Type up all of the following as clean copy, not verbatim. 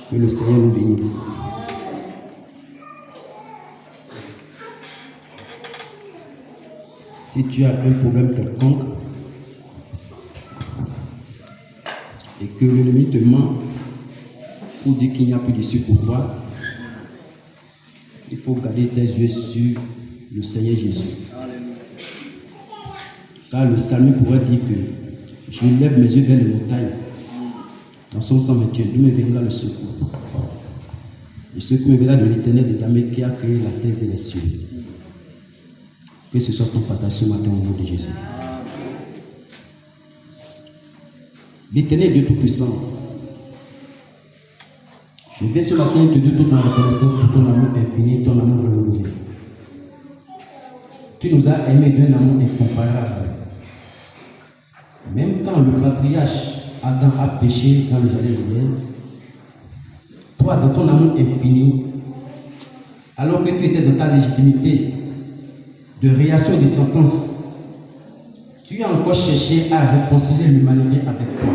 Que le Seigneur nous bénisse. Si tu as un problème quelconque et que l'ennemi te ment pour dire qu'il n'y a plus d'issue pour toi, il faut garder tes yeux sur le Seigneur Jésus. Car le psalmiste pourrait dire que je lève mes yeux vers les montagnes. Dans son 121, d'où me viendra le secours. Le secours me viendra de l'Éternel des armées qui a créé la terre et les cieux. Que ce soit ton partage ce matin au nom de Jésus. L'Éternel Dieu Tout-Puissant, je viens ce matin te dire toute ma reconnaissance pour ton amour infini, ton amour renouvelé. Tu nous as aimés d'un amour incomparable. Même quand le patriarche Adam a péché dans le jardin d'Éden, toi, dans ton amour infini, alors que tu étais dans ta légitimité de réaction et de sentence, tu as encore cherché à réconcilier l'humanité avec toi.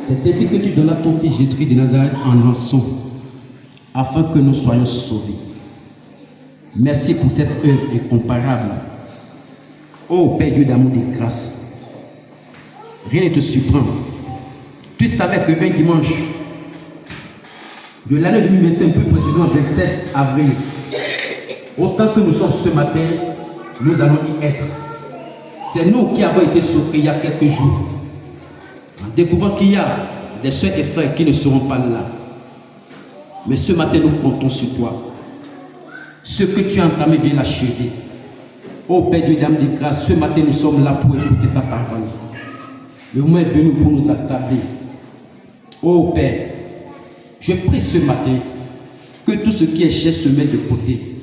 C'est ainsi que tu donnes à ton fils Jésus-Christ de Nazareth en rançon, afin que nous soyons sauvés. Merci pour cette œuvre incomparable. Ô Père Dieu d'amour et de grâce, rien ne te surprend. Tu savais qu'un dimanche de l'année 2025, plus précisément 27 avril, autant que nous sommes ce matin, nous allons y être. C'est nous qui avons été surpris il y a quelques jours, en découvrant qu'il y a des soeurs et frères qui ne seront pas là. Mais ce matin, nous comptons sur toi. Ce que tu as entamé, viens l'achever. Ô Père Dieu d'amour et de grâce, ce matin, nous sommes là pour écouter ta parole. Le moment est venu pour nous attabler. Ô Père, je prie ce matin que tout ce qui est cher se mette de côté.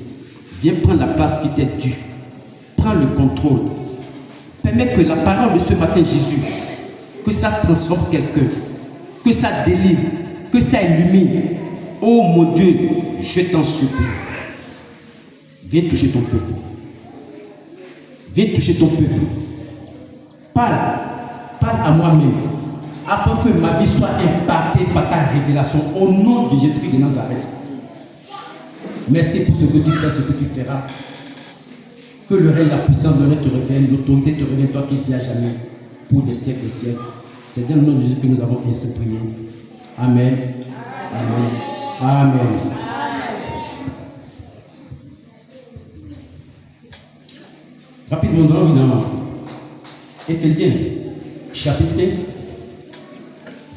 Viens prendre la place qui t'est due. Prends le contrôle. Permets que la parole de ce matin, Jésus, que ça transforme quelqu'un, que ça délivre, que ça illumine. Oh mon Dieu, je t'en supplie. Viens toucher ton peuple. Viens toucher ton peuple. Parle à moi-même, afin que ma vie soit impactée par ta révélation au nom de Jésus-Christ de Nazareth. Merci pour ce que tu fais, ce que tu feras. Que le règne, la puissance, l'honneur te revienne, l'autorité te revienne, toi qui vis à jamais, pour des siècles et siècles. C'est dans le nom de Jésus que nous avons ainsi prié. Amen. Amen. Amen. Rapidement, nous allons évidemment. Éphésiens, chapitre 5,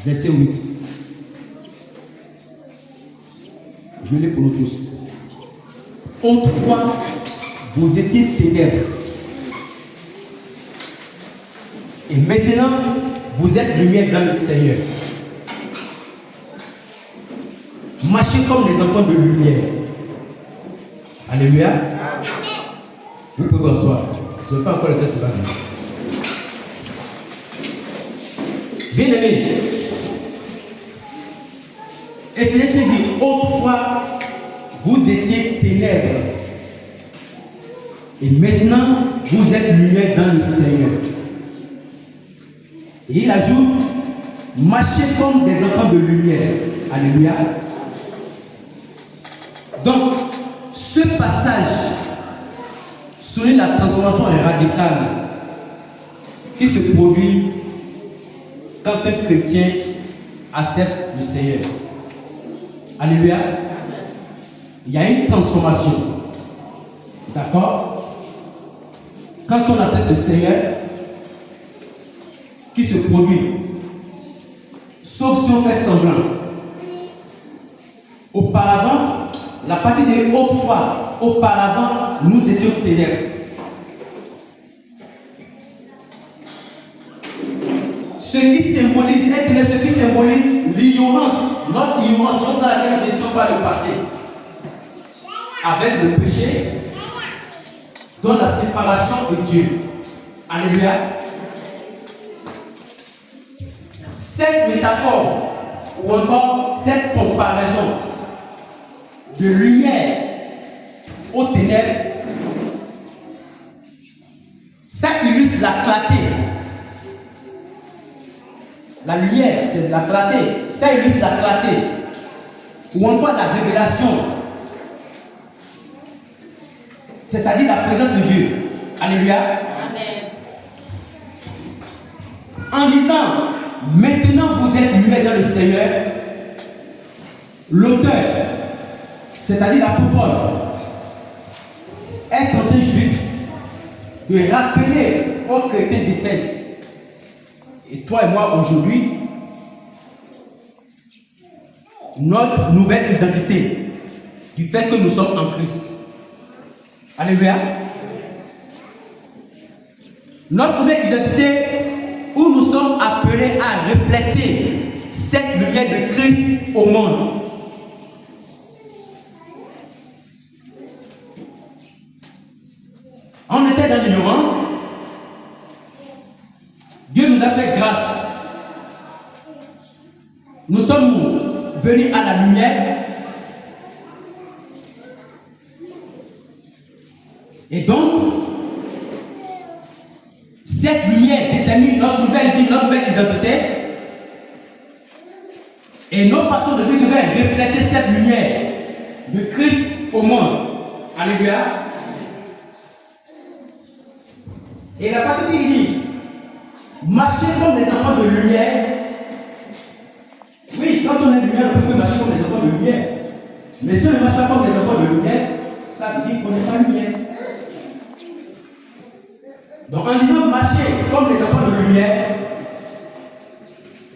verset 8. Je lis pour nous tous. Autrefois, vous étiez ténèbres. Et maintenant, vous êtes lumière dans le Seigneur. Marchez comme les enfants de lumière. Alléluia. Vous pouvez vous asseoir. Ce n'est pas encore le test de base. Bien-aimé, Éphésiens dit, autrefois, vous étiez ténèbres. Et maintenant, vous êtes lumière dans le Seigneur. Et il ajoute, marchez comme des enfants de lumière. Alléluia. Donc, ce passage souligne la transformation radicale qui se produit quand un chrétien accepte le Seigneur. Alléluia. Il y a une transformation. D'accord? Quand on accepte le Seigneur, qui se produit, sauf si on fait semblant. Auparavant, la partie de autrefois, auparavant, nous étions ténèbres. Ce qui symbolise, ce qui symbolise l'ignorance, notre ignorance, dans laquelle nous étions par le passé. Avec le péché, dans la séparation de Dieu. Alléluia. Cette métaphore, ou encore cette comparaison de lumière aux ténèbres, ça illustre la clarté La lumière, c'est de la clarté. Ça, il c'est la clarté. Ou encore la révélation. C'est-à-dire la présence de Dieu. Alléluia. Amen. En disant, maintenant vous êtes muets dans le Seigneur, l'auteur, c'est-à-dire l'apôtre Paul, est en train juste de rappeler aux chrétiens d'Éphèse, et toi et moi aujourd'hui, notre nouvelle identité, du fait que nous sommes en Christ. Alléluia. Notre nouvelle identité, où nous sommes appelés à refléter cette lumière de Christ au monde. On était dans l'ignorance. Dieu nous a fait grâce. Nous sommes venus à la lumière. Et donc, cette lumière détermine notre nouvelle vie, notre nouvelle identité. Et nos façons de vivre devaient refléter cette lumière de Christ au monde. Alléluia. Et la partie qui dit, marchez comme des enfants de lumière. Oui, quand on est lumière, on peut marcher comme des enfants de lumière. Mais si on ne marche pas comme des enfants de lumière, ça veut dire qu'on n'est pas lumière. Donc en disant marcher comme les enfants de lumière,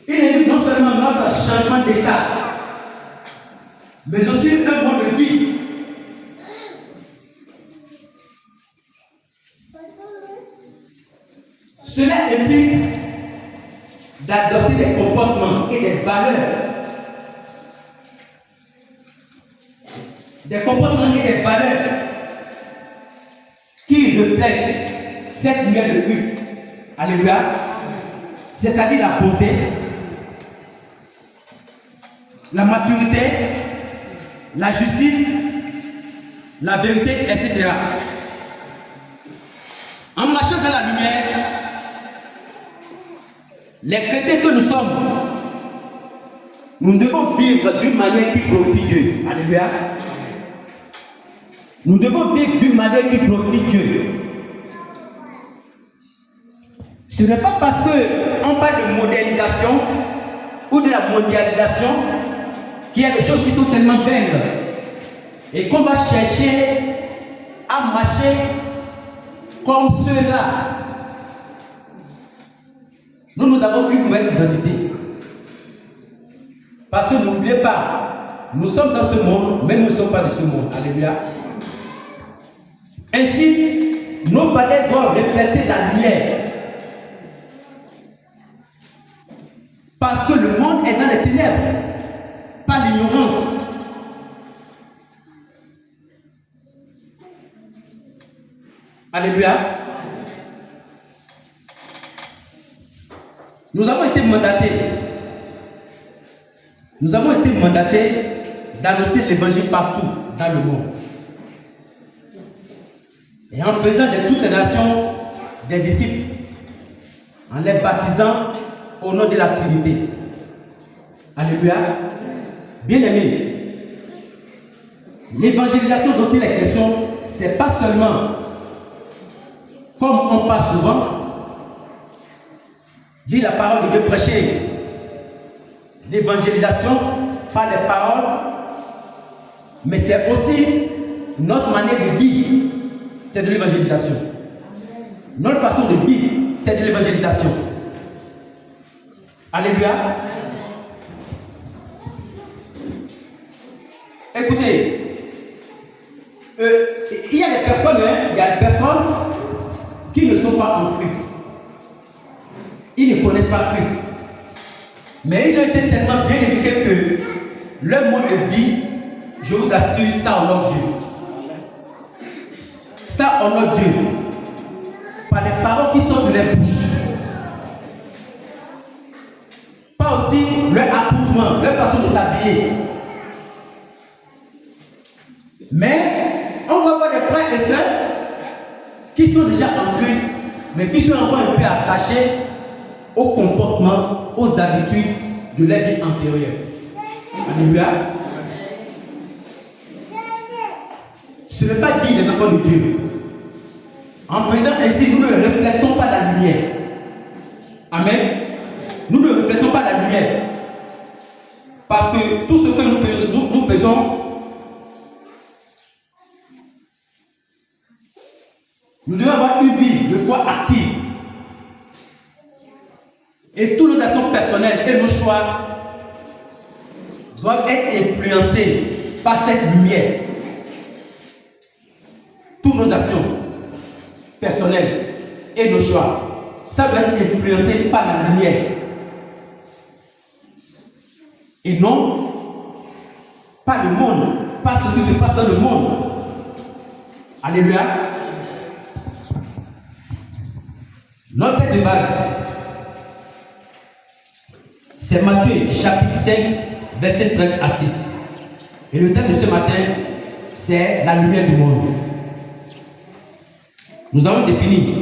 il est dit non seulement notre changement d'état, mais aussi un mode de vie. Cela implique d'adopter des comportements et des valeurs. Des comportements et des valeurs qui reflètent cette lumière de Christ. Alléluia. C'est-à-dire la bonté, la maturité, la justice, la vérité, etc. En marchant dans la lumière, les chrétiens que nous sommes, nous devons vivre d'une manière qui glorifie Dieu. Alléluia. Nous devons vivre d'une manière qui glorifie Dieu. Ce n'est pas parce qu'on parle de modernisation ou de la mondialisation qu'il y a des choses qui sont tellement belles et qu'on va chercher à marcher comme ceux-là. Nous avons une nouvelle identité. Parce que n'oubliez pas, nous sommes dans ce monde, mais nous ne sommes pas de ce monde. Alléluia. Ainsi, nos valeurs doivent refléter la lumière. Parce que le monde est dans les ténèbres, pas l'ignorance. Alléluia. Nous avons été mandatés. Nous avons été mandatés d'annoncer l'évangile partout dans le monde. Et en faisant de toutes les nations des disciples, en les baptisant au nom de la Trinité. Alléluia. Bien-aimés, l'évangélisation dont il est question, ce n'est pas seulement, comme on parle souvent, dit la parole de Dieu, prêcher l'évangélisation par les paroles, mais c'est aussi notre manière de vivre, c'est de l'évangélisation. Notre façon de vivre, c'est de l'évangélisation. Alléluia. Écoutez, il y a des personnes qui ne sont pas en Christ. Ils ne connaissent pas Christ. Mais ils ont été tellement bien éduqués que leur mode de vie, je vous assure, ça honore Dieu. Ça honore Dieu. Par les paroles qui sortent de leur bouche. Pas aussi leur accoutrement, leur façon de s'habiller. Mais on va voir des frères et sœurs qui sont déjà en Christ, mais qui sont encore un peu attachés au comportement, aux habitudes de la vie antérieure. Alléluia. Ce n'est pas dire les enfants de Dieu. En faisant ainsi, nous ne reflétons pas la lumière. Amen. Nous ne reflétons pas la lumière. Parce que tout ce que nous faisons, nous devons avoir une vie de foi active. Et toutes nos actions personnelles et nos choix doivent être influencés par cette lumière. Toutes nos actions personnelles et nos choix, ça doit être influencé par la lumière. Et non pas le monde, pas ce qui se passe dans le monde. Alléluia. Notre texte de base, c'est Matthieu chapitre 5, verset 13 à 6. Et le thème de ce matin, c'est la lumière du monde. Nous allons définir.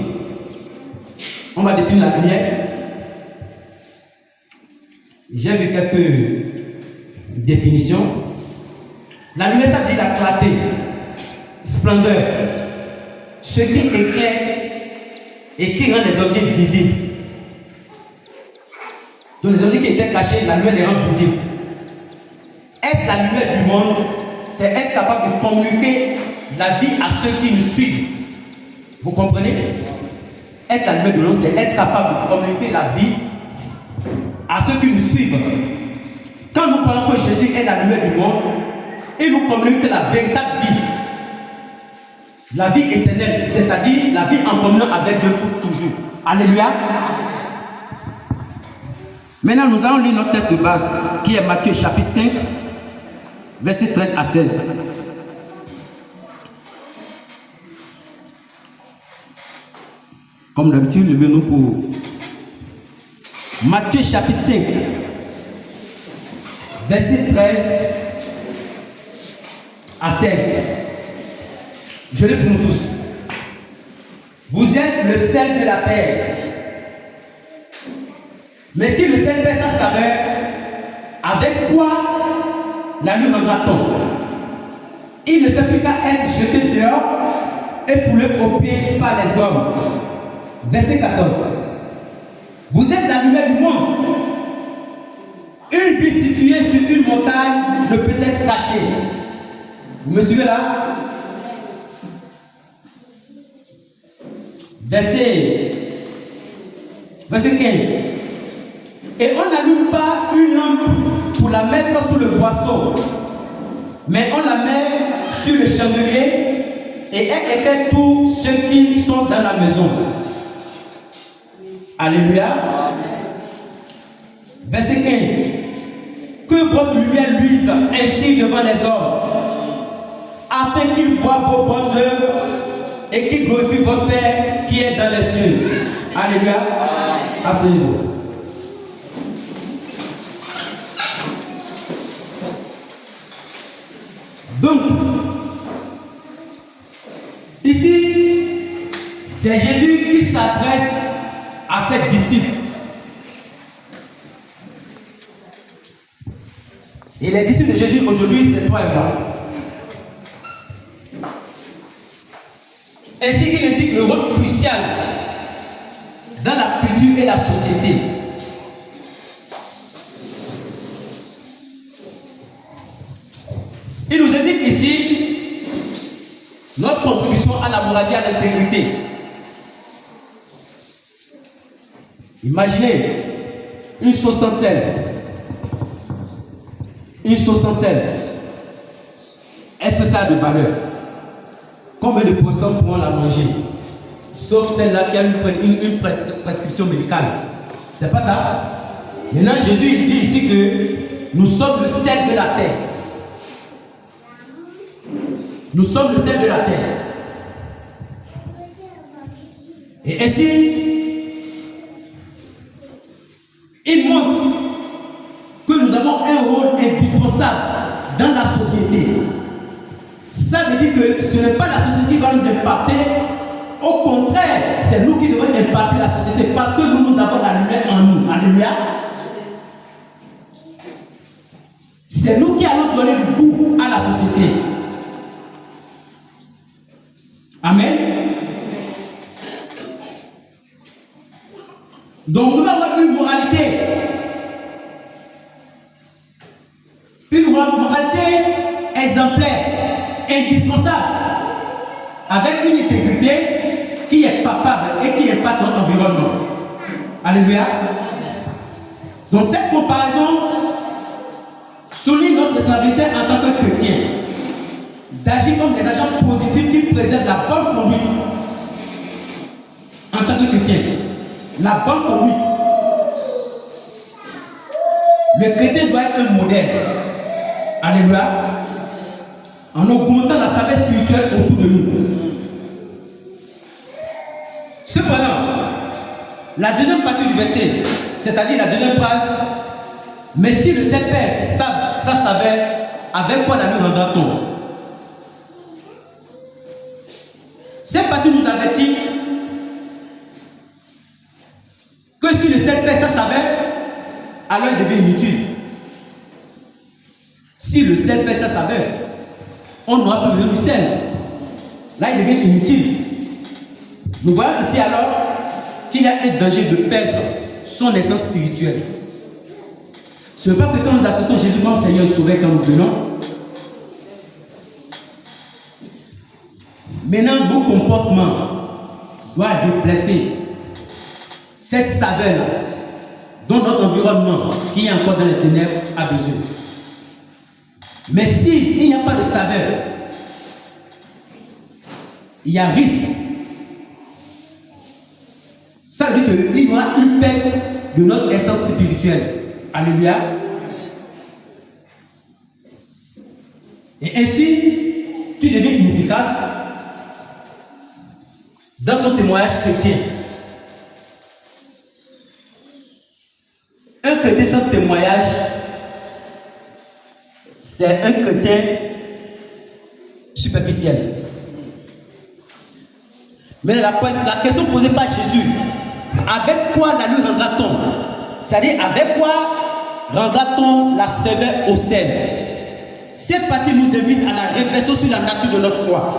On va définir la lumière. J'ai vu quelques définitions. La lumière, ça veut dire la clarté, splendeur, ce qui éclaire et qui rend les objets visibles. Donc les objets qui étaient cachés, la lumière les rend visibles. Être la lumière du monde, c'est être capable de communiquer la vie à ceux qui nous suivent. Vous comprenez? Être la lumière du monde, c'est être capable de communiquer la vie à ceux qui nous suivent. Quand nous croyons que Jésus est la lumière du monde, il nous communique la véritable vie. La vie éternelle, c'est-à-dire la vie en communion avec Dieu pour toujours. Alléluia. Maintenant, nous allons lire notre texte de base, qui est Matthieu chapitre 5, verset 13 à 16. Comme d'habitude, levez-nous pour Matthieu chapitre 5, verset 13 à 16. Je lis pour nous tous. Vous êtes le sel de la terre. Mais si le sel perd sa saveur, avec quoi la lui rendra-t-on? Il ne sert plus qu'à être jeté dehors et foulé au pied par les hommes. Verset 14. Vous êtes la lumière du monde. Une ville située sur une montagne ne peut être cachée. Vous me suivez là? Verset 15. Et on n'allume pas une lampe pour la mettre sous le boisseau, mais on la met sur le chandelier et elle éclaire tous ceux qui sont dans la maison. Alléluia. Verset 15. Que votre lumière luise ainsi devant les hommes, afin qu'ils voient vos bonnes œuvres et qu'ils glorifient votre Père qui est dans les cieux. Alléluia. Asseyez-vous. Donc, ici, c'est Jésus qui s'adresse à ses disciples. Et les disciples de Jésus aujourd'hui, c'est toi et moi. Ainsi, il indique le rôle crucial dans la culture et la société. Il nous indique ici notre contribution à la moralité et à l'intégrité. Imaginez une sauce sans sel. Une sauce sans sel. Est-ce que ça a de valeur? Combien de personnes pourront la manger? Sauf celle-là qui a une prescription médicale. C'est pas ça? Maintenant, Jésus il dit ici que nous sommes le sel de la terre. Nous sommes le sel de la terre. Et ainsi, il montre que nous avons un rôle indispensable dans la société. Ça veut dire que ce n'est pas la société qui va nous impacter, Au contraire, c'est nous qui devons impartir la société parce que nous avons la lumière en nous. Alléluia. C'est nous qui allons donner le goût à la société. Amen. Donc nous avons une moralité. Une moralité exemplaire, indispensable, avec une intégrité qui est palpable et qui impacte notre environnement. Alléluia. Donc cette comparaison souligne notre responsabilité en tant que chrétien d'agir comme des agents positifs qui préservent la bonne conduite en tant que chrétien. La bonne conduite. Le chrétien doit être un modèle. Alléluia. En augmentant la sagesse spirituelle autour de nous. Cependant, la deuxième partie du verset, c'est-à-dire la deuxième phrase, mais si le Saint-Père ça savait, avec quoi la lui rendra-t-on? Cette partie nous avertit que si le Saint-Père ça savait, alors il devient inutile. Si le Saint-Père ça savait, on n'aura plus besoin du sel. Là, il devient inutile. Nous voyons ici alors qu'il y a un danger de perdre son essence spirituelle. Ce n'est pas que quand nous acceptons Jésus comme Seigneur et Sauveur quand nous venons, maintenant nos comportements doivent refléter cette saveur dont notre environnement qui est encore dans les ténèbres a besoin. Mais s'il n'y a pas de saveur, il y a risque. Ça veut dire qu'il y aura une perte de notre essence spirituelle. Alléluia. Et ainsi, tu deviens inefficace dans ton témoignage chrétien. Un chrétien sans témoignage, c'est un chrétien superficiel. Mais la question posée par Jésus, avec quoi la lui rendra-t-on? C'est-à-dire, avec quoi rendra-t-on la saveur au sel? Cette partie nous invite à la réflexion sur la nature de notre foi.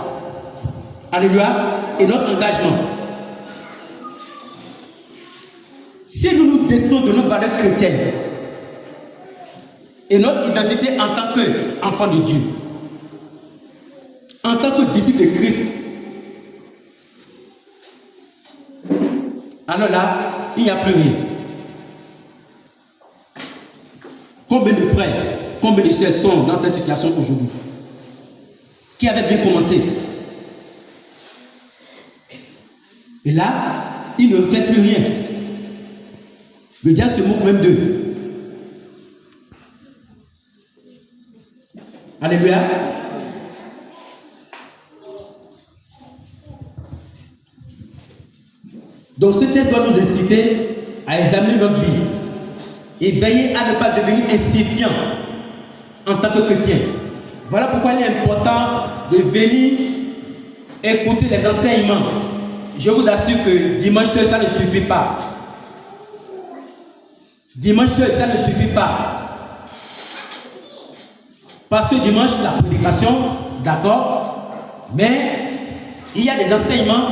Alléluia. Et notre engagement. Si nous nous détenons de nos valeurs chrétiennes et notre identité en tant qu'enfant de Dieu, en tant que disciple de Christ, alors là, il n'y a plus rien. Combien de frères, combien de sœurs sont dans cette situation aujourd'hui? Qui avait bien commencé? Et là, ils ne fait plus rien. Le diable se moque même d'eux. Alléluia. Donc ce texte doit nous inciter à examiner notre vie et veiller à ne pas devenir insignifiant en tant que chrétien. Voilà pourquoi il est important de venir écouter les enseignements. Je vous assure que dimanche seul, ça ne suffit pas. Dimanche seul, ça ne suffit pas. Parce que dimanche, la prédication, d'accord, mais il y a des enseignements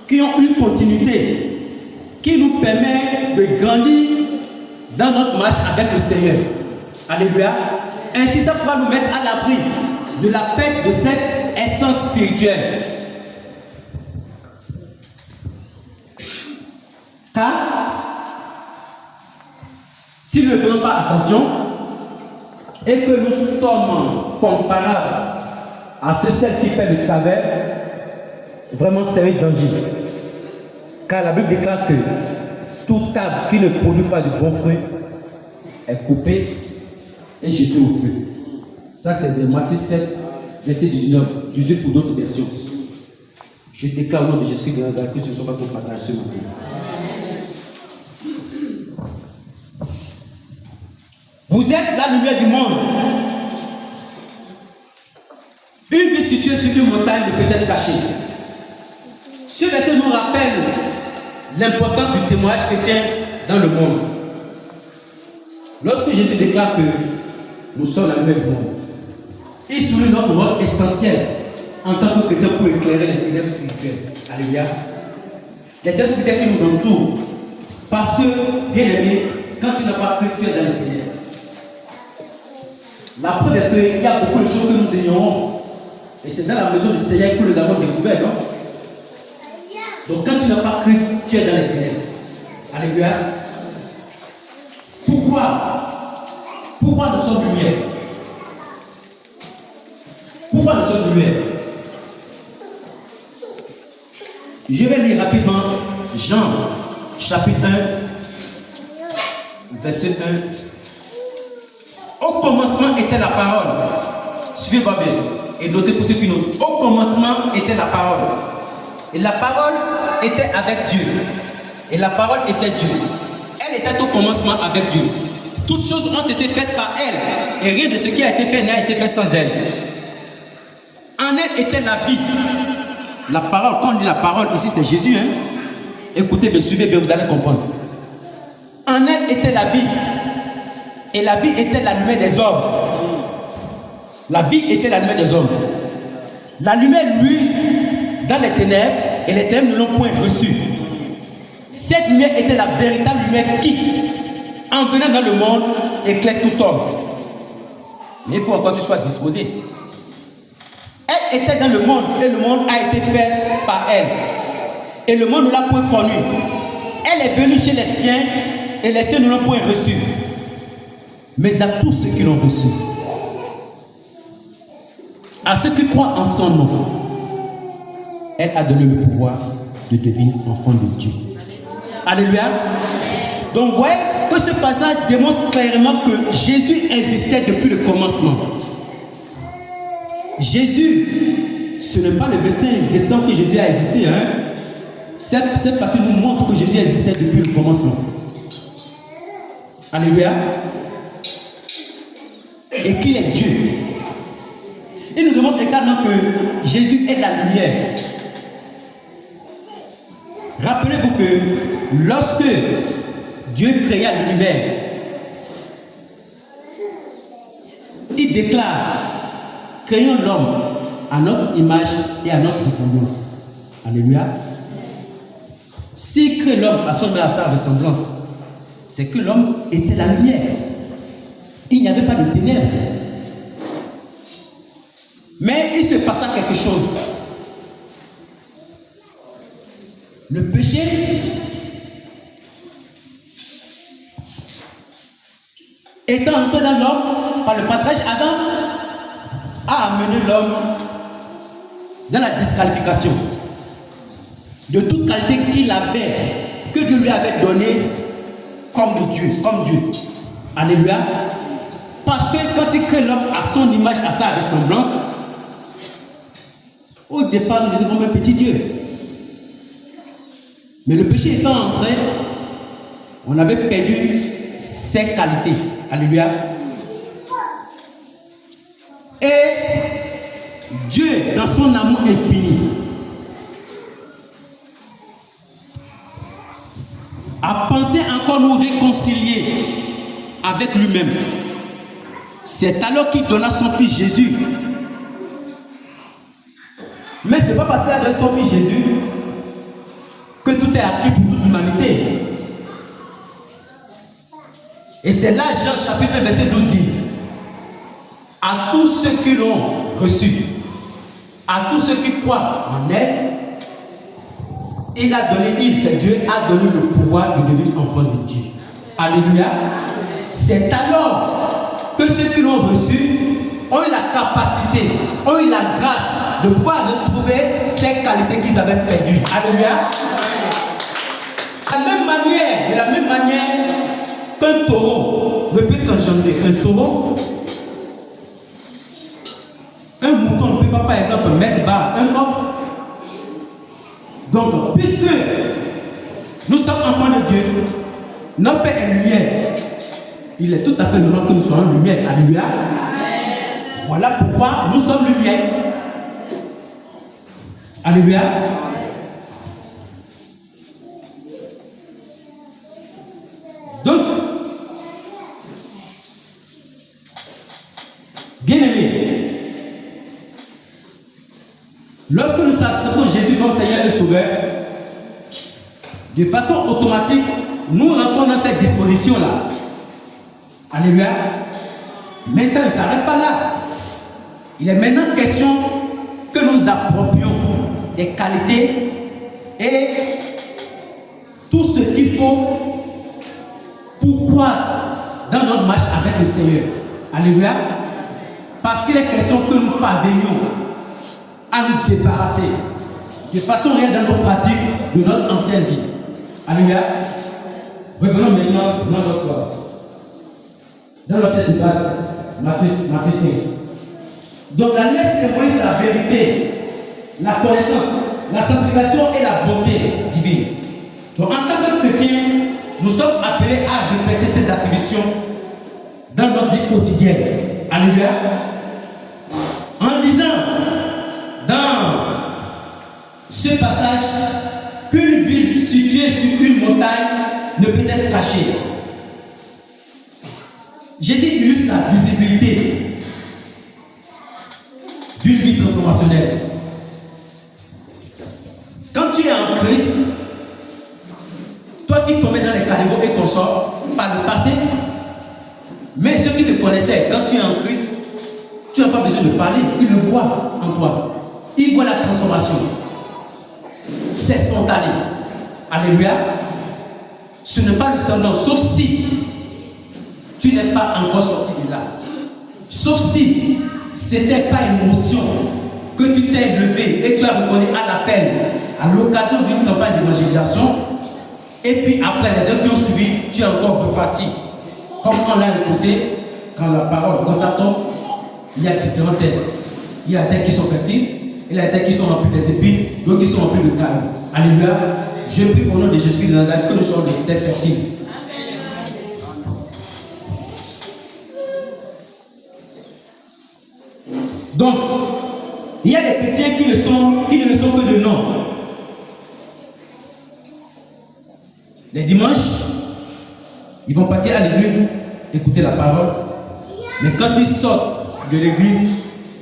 qui ont une continuité, qui nous permet de grandir dans notre marche avec le Seigneur. Alléluia. Ainsi, ça pourra nous mettre à l'abri de la perte de cette essence spirituelle. Car, si nous ne faisons pas attention et que nous sommes comparables à ceux qui fait le saveur, vraiment c'est un danger. Car la Bible déclare que toute arbre qui ne produit pas de bons fruits est coupé et jeté au feu. Ça c'est de Matthieu 7, verset 19, 18 pour d'autres versions. Je déclare au nom de Jésus de Nazareth que ce ne soit pas ton partage ce matin. Vous êtes la lumière du monde. Une vie située sur une montagne ne peut être cachée. Ce verset nous rappelle l'importance du témoignage chrétien dans le monde. Lorsque Jésus déclare que nous sommes la lumière du monde, il souligne notre rôle essentiel en tant que chrétien pour éclairer les ténèbres spirituelles. Alléluia. Les ténèbres spirituelles qui nous entourent. Parce que, bien aimé, quand tu n'as pas Christ, tu es dans les ténèbres. La preuve est qu'il y a beaucoup de choses que nous ignorons. Et c'est dans la maison du Seigneur que nous avons découvert, non? Donc quand tu n'as pas Christ, tu es dans les ténèbres. Alléluia. Pourquoi nous sommes lumière? Pourquoi nous sommes lumière? Je vais lire rapidement Jean, chapitre 1, verset 1. Au commencement était la parole. Suivez-moi bien. Et notez pour ceux qui notent. Au commencement était la parole. Et la parole était avec Dieu. Et la parole était Dieu. Elle était au commencement avec Dieu. Toutes choses ont été faites par elle. Et rien de ce qui a été fait n'a été fait sans elle. En elle était la vie. La parole, quand on dit la parole, ici c'est Jésus. Hein? Écoutez bien, suivez bien, vous allez comprendre. En elle était la vie. Et la vie était la lumière des hommes. La vie était la lumière des hommes. La lumière, lui, dans les ténèbres, et les ténèbres ne l'ont point reçue. Cette lumière était la véritable lumière qui, en venant dans le monde, éclaire tout homme. Mais il faut encore que tu sois disposé. Elle était dans le monde, et le monde a été fait par elle. Et le monde ne l'a point connue. Elle est venue chez les siens, et les siens ne l'ont point reçue. Mais à tous ceux qui l'ont reçu, à ceux qui croient en son nom, elle a donné le pouvoir de devenir enfant de Dieu. Alléluia. Donc, vous voyez que ce passage démontre clairement que Jésus existait depuis le commencement. Jésus, ce n'est pas le verset récent que Jésus a existé. Hein? Cette partie nous montre que Jésus existait depuis le commencement. Alléluia. Et qu'il est Dieu. Il nous demande également que Jésus est la lumière. Rappelez-vous que lorsque Dieu créa l'univers, il déclare: créons l'homme à notre image et à notre ressemblance. Alléluia. S'il crée l'homme à son image et à sa ressemblance, c'est que l'homme était la lumière. Il n'y avait pas de ténèbres. Mais il se passa quelque chose. Le péché étant entré dans l'homme par le partage, Adam a amené l'homme dans la disqualification de toute qualité qu'il avait, que Dieu lui avait donné comme Dieu. Alléluia. Parce que quand il crée l'homme à son image, à sa ressemblance, au départ, nous étions comme un petit Dieu. Mais le péché étant entré, on avait perdu ses qualités. Alléluia. Et Dieu, dans son amour infini, a pensé encore nous réconcilier avec lui-même. C'est alors qu'il donna son fils Jésus. Mais ce n'est pas parce qu'il a donné son fils Jésus que tout est acquis pour toute l'humanité. Et c'est là Jean chapitre 1 verset 12 dit: à tous ceux qui l'ont reçu, à tous ceux qui croient en elle, c'est Dieu a donné le pouvoir de devenir enfant de Dieu. Alléluia. C'est alors que ceux qui l'ont reçu ont eu la capacité, ont eu la grâce de pouvoir retrouver ces qualités qu'ils avaient perdues. Alléluia. De la même manière qu'un taureau ne peut engendrer un taureau, un mouton ne peut pas, par exemple, mettre bas un coq. Donc, puisque nous sommes enfants de Dieu, notre Père est lumière. Il est tout à fait normal que nous soyons lumière. Alléluia. Voilà pourquoi nous sommes lumière. Alléluia. Bien-aimés, lorsque nous acceptons Jésus comme Seigneur et Sauveur, de façon automatique, nous rentrons dans cette disposition-là. Alléluia. Mais ça ne s'arrête pas là. Il est maintenant question que nous approprions les qualités et tout ce qu'il faut pour croître dans notre marche avec le Seigneur. Alléluia. Parce qu'il est question que nous parvenions à nous débarrasser de façon réelle dans nos pratiques de notre ancienne vie. Alléluia. Revenons maintenant dans notre texte de base, Matthieu 5. Donc la lettre symbolise la vérité, la connaissance, la sanctification et la bonté divine. Donc en tant que chrétiens, nous sommes appelés à répéter ces attributions dans notre vie quotidienne. Alléluia. En disant dans ce passage qu'une ville située sur une montagne ne peut être cachée. Jésus illustre la visibilité d'une vie transformationnelle. Quand tu es en Christ, toi qui tombais dans les caniveaux et consorts par le passé, mais ceux qui te connaissaient, quand tu es en Christ, tu n'as pas besoin de parler, ils le voient en toi. Ils voient la transformation. C'est spontané. Alléluia. Ce n'est pas le semblant, sauf si tu n'es pas encore sorti de là. Sauf si ce n'était pas une émotion que tu t'es levé et tu as reconnu à l'appel à l'occasion d'une campagne d'évangélisation. Et puis après les heures qui ont suivi, tu es encore reparti. Comme on l'a écouté, quand la parole, quand ça tombe, il y a différentes têtes. Il y a des têtes qui sont fertiles, il y a des têtes qui sont remplies des épines, d'autres qui sont remplies de calme. Alléluia. Je prie au nom de Jésus-Christ de Nazareth que nous soyons des têtes fertiles. Donc, il y a des chrétiens qui ne le sont que de nom. Les dimanches, ils vont partir à l'église, écouter la parole. Mais quand ils sortent de l'église,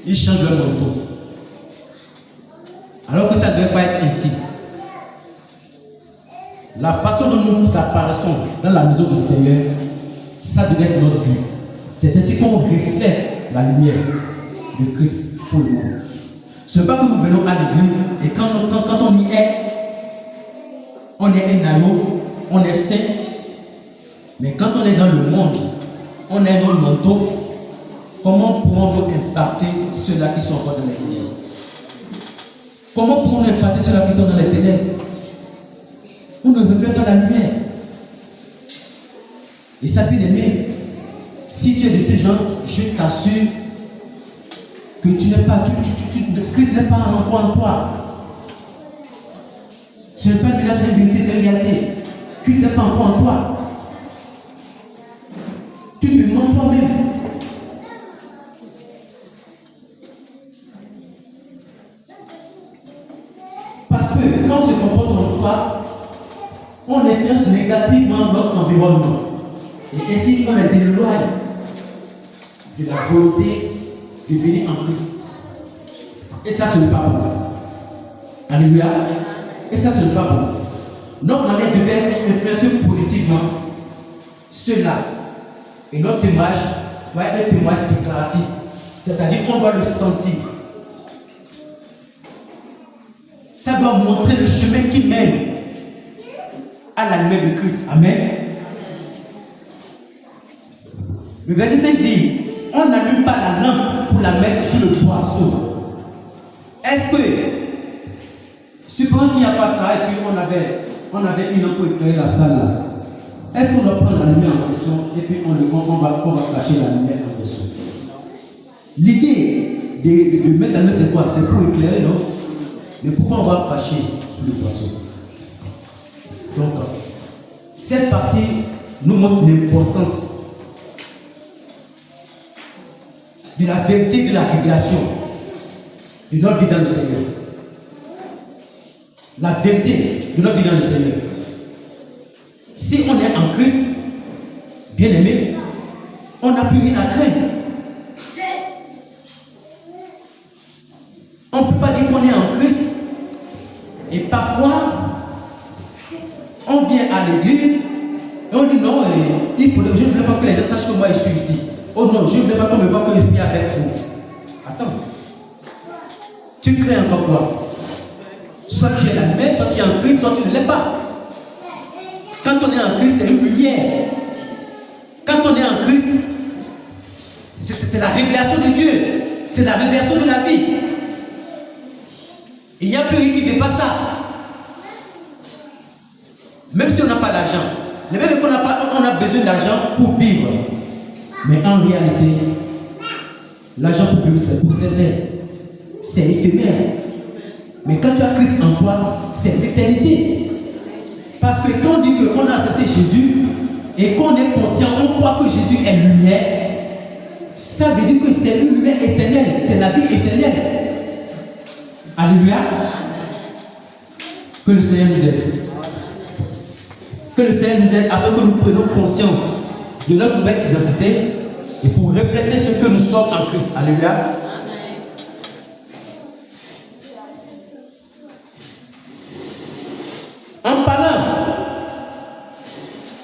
ils changent leur manteau. Alors que ça ne devait pas être ainsi. La façon dont nous apparaissons dans la maison du Seigneur, ça devait être notre vie. C'est ainsi qu'on reflète la lumière de Christ pour le monde. Ce n'est pas que nous venons à l'église et quand on y est, on est un agneau, on est saint. Mais quand on est dans le monde, on est dans le manteau. Comment pourrons-nous impacter ceux-là qui sont encore dans les ténèbres? Comment pourrons-nous impacter ceux-là qui sont dans les ténèbres? On ne reflète pas la lumière. Et ça peut aimer. Si tu es de ces gens, je t'assure que tu n'es pas, Christ n'est pas en toi. Ce n'est pas une menace, c'est une vérité, c'est une réalité. Christ n'est pas encore en toi. Tu te mens toi-même. Parce que quand on se comporte en toi, on influence négativement notre environnement. Et ainsi, on les éloigne de la volonté de venir en Christ. Et ça, ce n'est pas bon. Alléluia. Et ça, ce n'est pas bon. Notre manière devait influencer positivement cela. Et notre témoignage doit être un témoignage déclaratif. C'est-à-dire qu'on doit le sentir. Ça doit montrer le chemin qui mène à la lumière de Christ. Amen. Le verset 5 dit, on n'allume pas la lampe pour la mettre sur le poisson. Est-ce que, supposons qu'il n'y a pas ça et puis on avait une lampe pour éclairer la salle là, est-ce qu'on doit prendre la lumière en question et puis on va cacher la lumière en question? L'idée de mettre la lumière, c'est quoi? C'est pour éclairer, non? Mais pourquoi on va cacher sous le poisson? Donc, cette partie nous montre l'importance de la vérité de la révélation de notre vie dans le Seigneur. La vérité de notre vie dans le Seigneur. Si on est en Christ, bien aimé, on n'a plus rien à craindre. parfois, on vient à l'église et on dit non, je ne voulais pas que les gens sachent que moi je suis ici. Oh non, je ne voulais pas qu'on me voit que je suis avec vous. Attends. Tu crées encore quoi? Soit tu es la lumière, soit tu es en Christ, soit tu ne l'es pas. Quand on est en Christ, c'est une lumière. Quand on est en Christ, c'est la révélation de Dieu. C'est la révélation de la vie. Il n'y a plus rien qui dépasse ça. Même si on n'a pas d'argent. Le même qu'on on a besoin d'argent pour vivre. Mais en réalité, l'argent pour vivre, c'est pour s'aider. C'est éphémère. Mais quand tu as Christ en toi, c'est l'éternité. Parce que quand on dit qu'on a accepté Jésus et qu'on est conscient, on croit que Jésus est lumière, ça veut dire que c'est une lumière éternelle, c'est la vie éternelle. Alléluia. Que le Seigneur nous aide. Que le Seigneur nous aide afin que nous prenions conscience de notre nouvelle identité et pour refléter ce que nous sommes en Christ. Alléluia.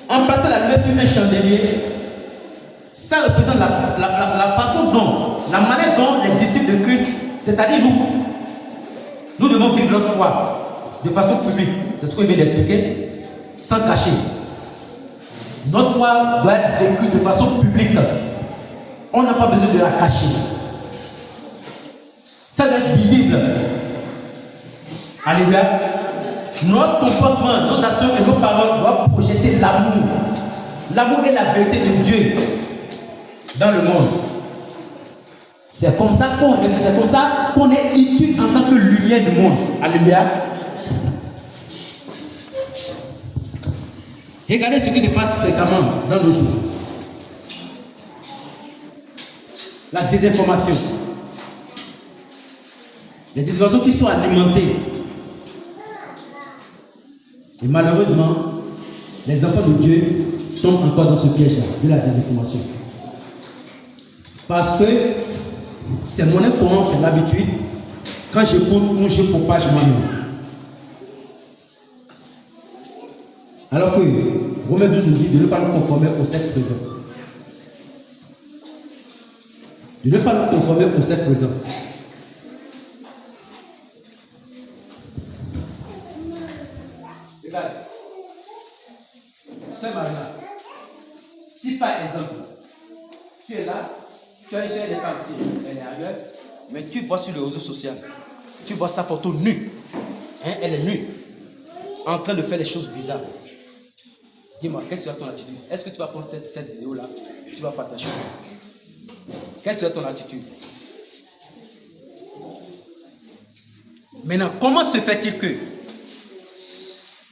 En plaçant la lumière sur un chandelier, ça représente la façon dont, la manière dont les disciples de Christ, c'est-à-dire nous devons vivre notre foi de façon publique. C'est ce que je viens d'expliquer, sans cacher. Notre foi doit être vécue de façon publique. On n'a pas besoin de la cacher. Ça doit être visible. Alléluia. Notre comportement, nos actions et nos paroles doivent projeter l'amour. L'amour est la vérité de Dieu dans le monde. C'est comme ça qu'on est utile en tant que lumière du monde. Alléluia. Regardez ce qui se passe fréquemment dans nos jours. La désinformation. Les désinformations qui sont alimentées. Et malheureusement, les enfants de Dieu tombent encore dans ce piège-là, de la désinformation. Parce que c'est mon inconscient, c'est l'habitude. Quand j'écoute, je propage moi-même. Alors que Romains 12 nous dit de ne pas nous conformer au siècle présent. De ne pas nous conformer au siècle présent. Regarde. Sœur Marina, si par exemple, tu es là, tu as une soeur d'état ici, elle est ailleurs, mais tu vois sur le réseau social, tu vois sa photo nue, hein, elle est nue, en train de faire les choses bizarres. Dis-moi, quelle sera ton attitude? Est-ce que tu vas prendre cette vidéo-là, tu vas partager? Quelle sera ton attitude? Maintenant, comment se fait-il que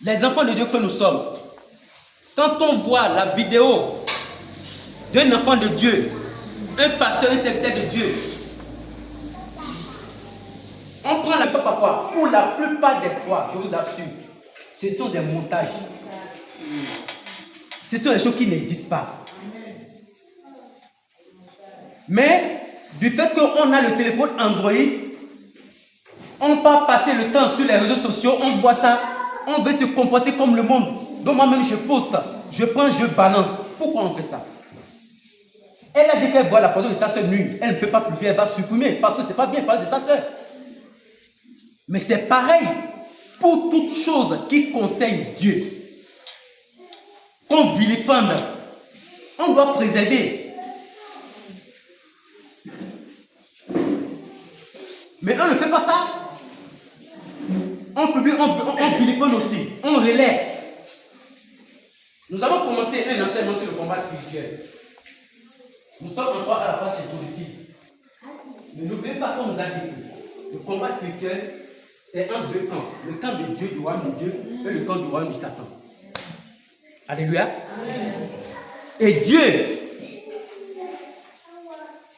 les enfants de Dieu que nous sommes, quand on voit la vidéo d'un enfant de Dieu, un pasteur, un serviteur de Dieu, on prend la plupart parfois, pour la plupart des fois, je vous assure, ce sont des montages. Ce sont des choses qui n'existent pas. Mais, du fait qu'on a le téléphone Android, on peut passer le temps sur les réseaux sociaux, on voit ça, on veut se comporter comme le monde. Donc moi-même, je poste, je prends, je balance. Pourquoi on fait ça? Elle a dit qu'elle voit la photo de sa soeur nue. Elle ne peut pas publier, elle va supprimer parce que c'est pas bien, parce que c'est sa soeur. Mais c'est pareil pour toute chose qui concerne Dieu. Qu'on vilipende, on doit préserver. Mais on ne fait pas ça. On publie, on vilipende aussi, on relève. Nous avons commencé un enseignement sur le combat spirituel. Nous sommes encore à la phase introductive. Mais n'oubliez pas qu'on nous a dit que le combat spirituel, c'est un deux camps. Le camp de Dieu, du royaume de Dieu, et le camp du royaume de Satan. Alléluia. Amen. Et Dieu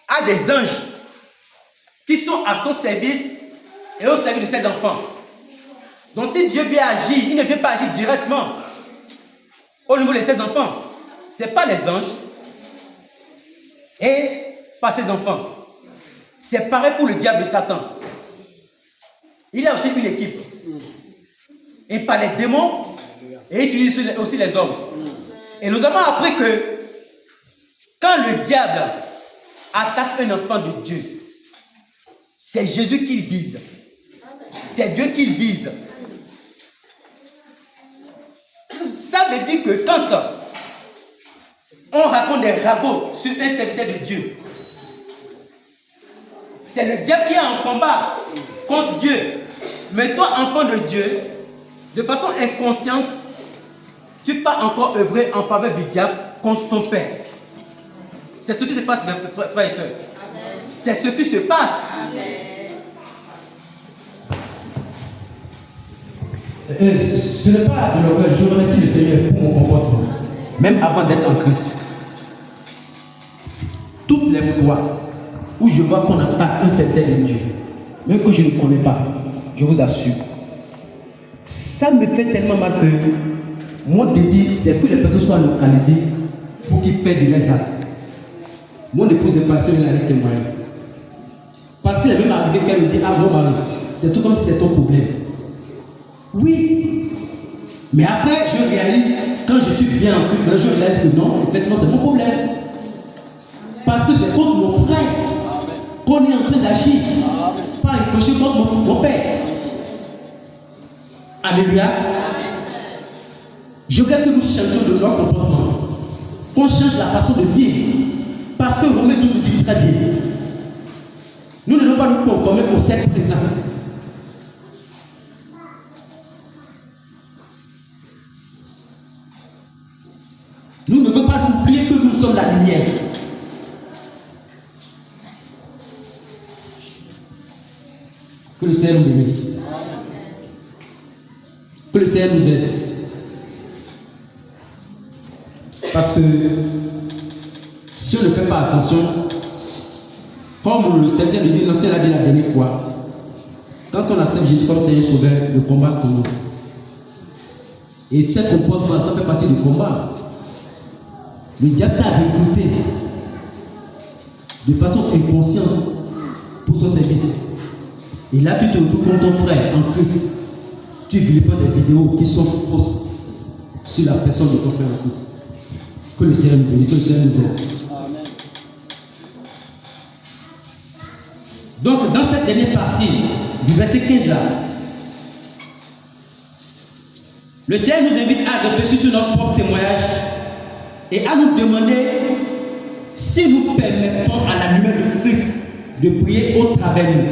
a des anges qui sont à son service et au service de ses enfants. Donc si Dieu vient agir, il ne vient pas agir directement au niveau de ses enfants. Ce n'est pas les anges et pas ses enfants. C'est pareil pour le diable et Satan. Il a aussi une équipe. et par les démons et utilise aussi les hommes. Et nous avons appris que quand le diable attaque un enfant de Dieu, c'est Jésus qu'il vise. C'est Dieu qu'il vise. Ça veut dire que quand on raconte des ragots sur un serviteur de Dieu, c'est le diable qui est en combat contre Dieu. Mais toi, enfant de Dieu, de façon inconsciente, tu pars encore œuvrer en faveur du diable contre ton père. C'est ce qui se passe, mes frères et sœurs. C'est ce qui se passe. Ce n'est pas de l'orgueil. Je remercie le Seigneur pour mon comportement. Même avant d'être en Christ. Toutes les fois où je vois qu'on attaque un certain Dieu, même que je ne connais pas, je vous assure, ça me fait tellement mal que mon désir, c'est que les personnes soient localisées pour qu'ils perdent les actes. Mon épouse n'est pas sûre, elle a des témoins. Parce qu'il est même arrivé qu'elle me dit, ah bon mari, c'est tout comme si c'était ton problème. Oui. Mais après, je réalise, quand je suis bien en Christ, je réalise que non, effectivement, c'est mon problème. Parce que c'est contre mon frère qu'on est en train d'agir. Pas ricocher contre mon père. Alléluia. Je veux que nous changions de notre comportement. Qu'on change la façon de vivre. Parce que Romains 12 nous dit très bien. Nous ne devons pas nous conformer au siècle présent. Nous ne devons pas oublier que nous sommes la lumière. Que le Seigneur nous bénisse. Que le Seigneur nous aide. Parce que si on ne fait pas attention, comme le Seigneur de Dieu l'a dit la dernière fois, quand on accepte Jésus comme Seigneur Sauveur, le combat commence. Et ce comportement, ça fait partie du combat. Le diable t'a recruté de façon inconsciente pour son service. Et là, tu te retrouves contre ton frère en Christ. Tu vilipends des vidéos qui sont fausses sur la personne de ton frère en Christ. Que le Seigneur nous bénisse, que le Seigneur nous aide. Amen. Donc, dans cette dernière partie du verset 15 là, le Seigneur nous invite à réfléchir sur notre propre témoignage et à nous demander si nous permettons à la lumière de Christ de briller au travers de nous.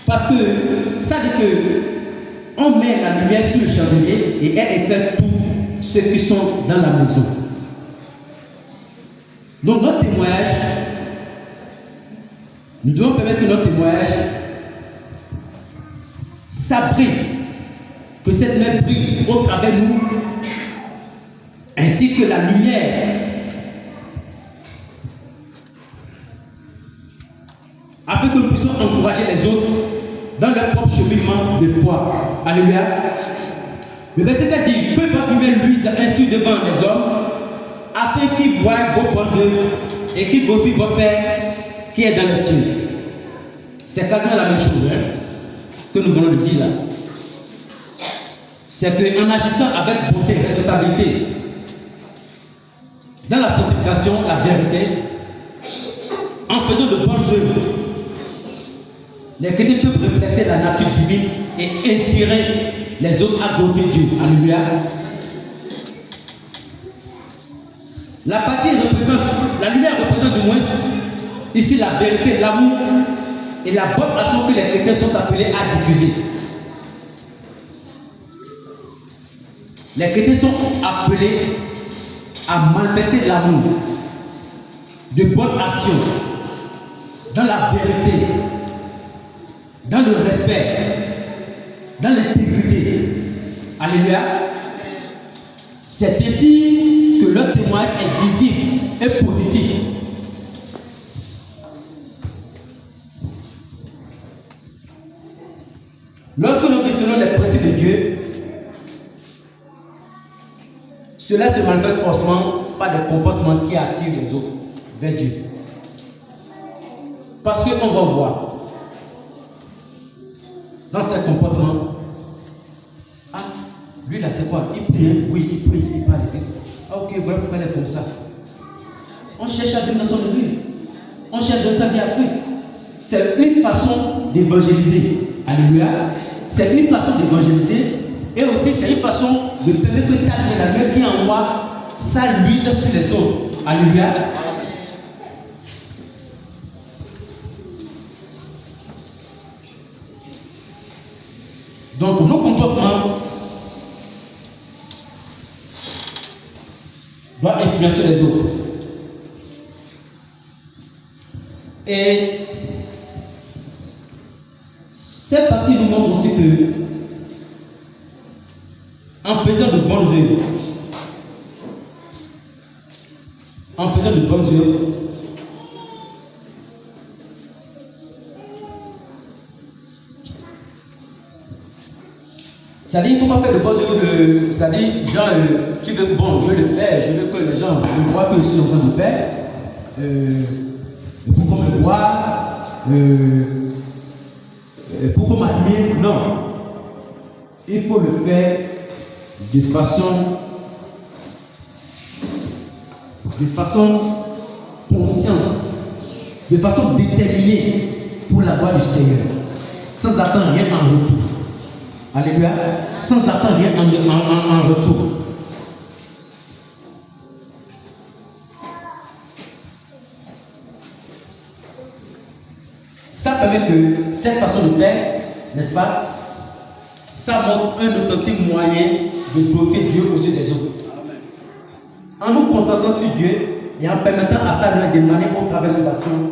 Parce que ça dit que on met la lumière sur le chandelier et elle éclaire tous ceux qui sont dans la maison. Donc notre témoignage, nous devons permettre que notre témoignage s'abrite, que cette lumière brille au travers de nous, ainsi que la lumière, afin que nous puissions encourager les autres dans leur propre cheminement de foi. Alléluia. Le verset 7 dit, que votre lumière luise ainsi devant les hommes, afin qu'ils voient vos bonnes œuvres et qu'ils glorifient votre Père qui est dans les cieux. C'est quasiment la même chose que nous venons de dire là. C'est qu'en agissant avec bonté et responsabilité, dans la sanctification, la vérité, en faisant de bonnes œuvres, les chrétiens peuvent refléter la nature divine et inspirer les autres à glorifier Dieu. Alléluia. La partie représente, la lumière représente du moins ici la vérité, l'amour et la bonne action que les chrétiens sont appelés à diffuser. Les chrétiens sont appelés à manifester l'amour, de bonnes actions, dans la vérité, dans le respect, dans l'intégrité. Alléluia. C'est ainsi que leur témoignage est visible et positif. Lorsque nous vivons selon les principes de Dieu, cela se manifeste forcément par des comportements qui attirent les autres vers Dieu. Parce qu'on va voir dans ses comportements. Ah, lui là c'est quoi? Il prie, hein? Oui, il prie, il parle à l'église. Ah ok, voilà pourquoi elle est comme ça. On cherche à venir dans son église. On cherche dans sa vie à Christ. C'est une façon d'évangéliser. Alléluia. C'est une façon d'évangéliser. Et aussi c'est une façon de permettre que ta la lumière qui est en moi, ça luise sur les autres. Alléluia. Donc nos comportements doivent influencer les autres. Et cette partie nous montre aussi que en faisant de bonnes œuvres, c'est-à-dire il ne faut pas faire de bonnes œuvres, c'est-à-dire genre tu veux, bon, je veux le faire, je veux que les gens voient que je suis en train de faire, pour qu'on me voie, pour qu'on m'admire, non. Il faut le faire de façon consciente, de façon déterminée pour la gloire du Seigneur, sans attendre rien en retour. Alléluia, sans attendre rien en retour. Ça permet que cette façon de faire, n'est-ce pas, ça montre un authentique moyen de glorifier Dieu aux yeux des autres. En nous concentrant sur Dieu et en permettant à ça de manière au travers de nos actions,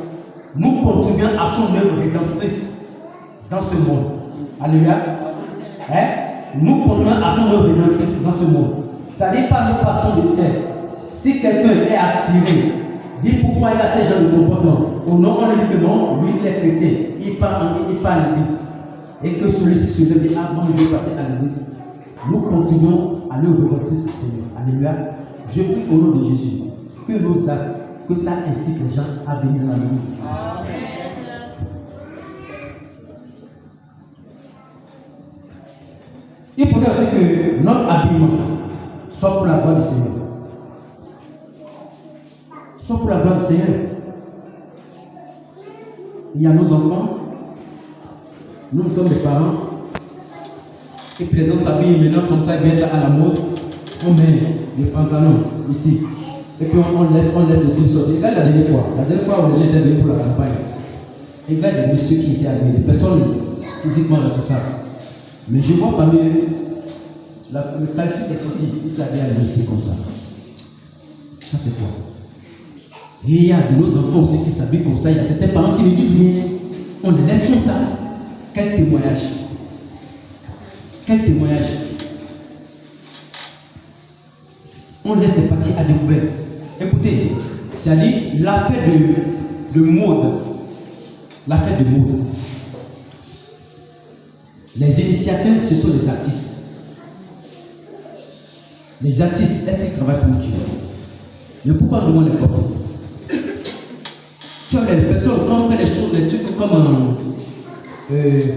nous contribuons à son œuvre rédemptrice dans ce monde. Alléluia. Hein? Nous contribuons à son œuvre rédemptrice dans ce monde. Ça n'est pas notre façon de faire. Si quelqu'un est attiré, dit pourquoi il a ces gens de comportement. Au nom, on lui dit que non, lui il est chrétien, il part à l'église. Et que celui-ci se lève et dit, ah bon, je vais partir à l'église. Nous continuons à nous remercier au Seigneur. Alléluia. Je prie au nom de Jésus que nos actes, que ça incite les gens à venir dans la vie. Il faudrait aussi que notre habillement soit pour la gloire du Seigneur. Soit pour la gloire du Seigneur. Il y a nos enfants, nous sommes des parents, et puis les gens s'habillent maintenant comme ça, ils viennent à la mode. On met les pantalons ici. Et puis on laisse le slip sortir. Regarde la dernière fois où les gens étaient venus pour la campagne. Et regarde les messieurs qui étaient habillés, des personnes physiquement responsables. Mais je vois parmi eux, le calcit qui est sorti, il s'habille à laisser comme ça. Ça c'est quoi? Et il y a de nos enfants aussi qui s'habillent comme ça. Il y a certains parents qui ne disent rien. On les laisse comme ça. Quel témoignage! Quel témoignage! On laisse les parties à découvert. Écoutez, c'est-à-dire l'affaire de mode. L'affaire de mode. Les initiateurs, ce sont les artistes. Les artistes, est-ce qu'ils travaillent pour Dieu? Mais pourquoi nous les porter? Tu as les personnes, quand on fait les choses, les trucs comme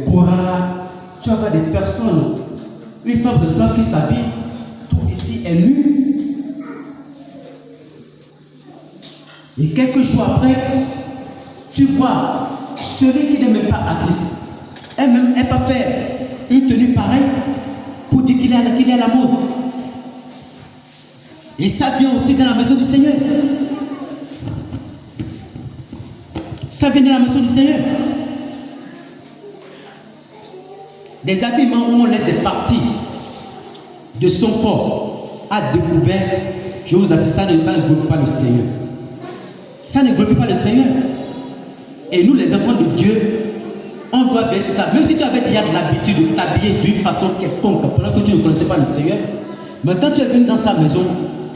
Cora, tu vas voir des personnes, une femme de sang qui s'habille, tout ici est nu. Et quelques jours après, tu vois celui qui n'est même pas artiste, elle-même, elle va faire une tenue pareille pour dire qu'il est à la mode. Et ça vient aussi dans la maison du Seigneur. Ça vient de la maison du Seigneur. Des habillements où on laisse des parties de son corps à découvert, je vous assure, ça ne glorifie pas le Seigneur. Ça ne glorifie pas le Seigneur. Et nous, les enfants de Dieu, on doit veiller sur ça. Même si tu avais déjà l'habitude de t'habiller d'une façon quelconque, pendant que tu ne connaissais pas le Seigneur, maintenant tu es venu dans sa maison,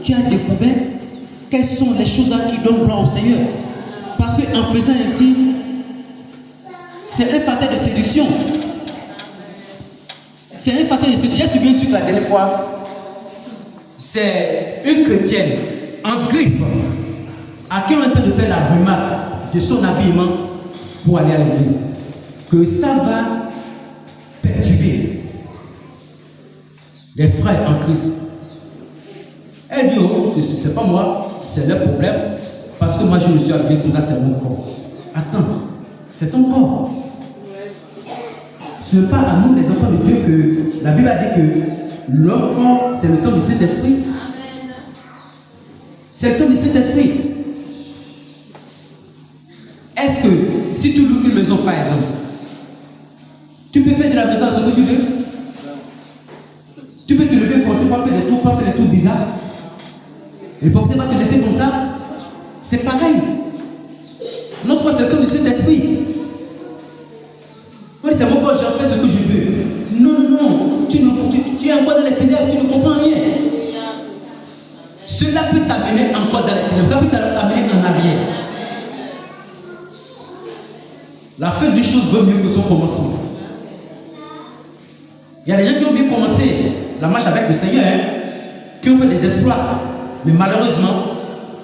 tu as découvert quelles sont les choses qui donnent gloire au Seigneur. Parce qu'en faisant ainsi, c'est un facteur de séduction. C'est un facteur de séduction. J'ai suivi un truc la dernière fois. C'est une chrétienne en griffe à qui on est en train de faire la remarque de son habillement. pour aller à l'église, que ça va perturber les frères en Christ. Elle dit, oh, c'est pas moi, c'est leur problème, parce que moi je me suis habillé comme ça, c'est mon corps. Attends, c'est ton corps. Ce n'est pas à nous, les enfants de Dieu, que la Bible a dit que leur corps, c'est le temps du Saint-Esprit. C'est le temps du Saint-Esprit. Est-ce que si tu loues une maison, par exemple, tu peux faire de la maison ce que tu veux? Tu peux te lever comme ça, pas faire des tours bizarres. Le propriétaire va te laisser comme ça. C'est pareil. Notre corps, c'est le temps du Saint-Esprit. Oui, c'est mon corps, j'en fais ce que je veux. Non, tu es encore dans les ténèbres, tu ne comprends rien. Cela peut t'amener encore dans les ténèbres, ça peut t'amener en arrière. La fin des choses vaut mieux que son commencement. Il y a des gens qui ont bien commencé la marche avec le Seigneur, hein, qui ont fait des exploits. Mais malheureusement,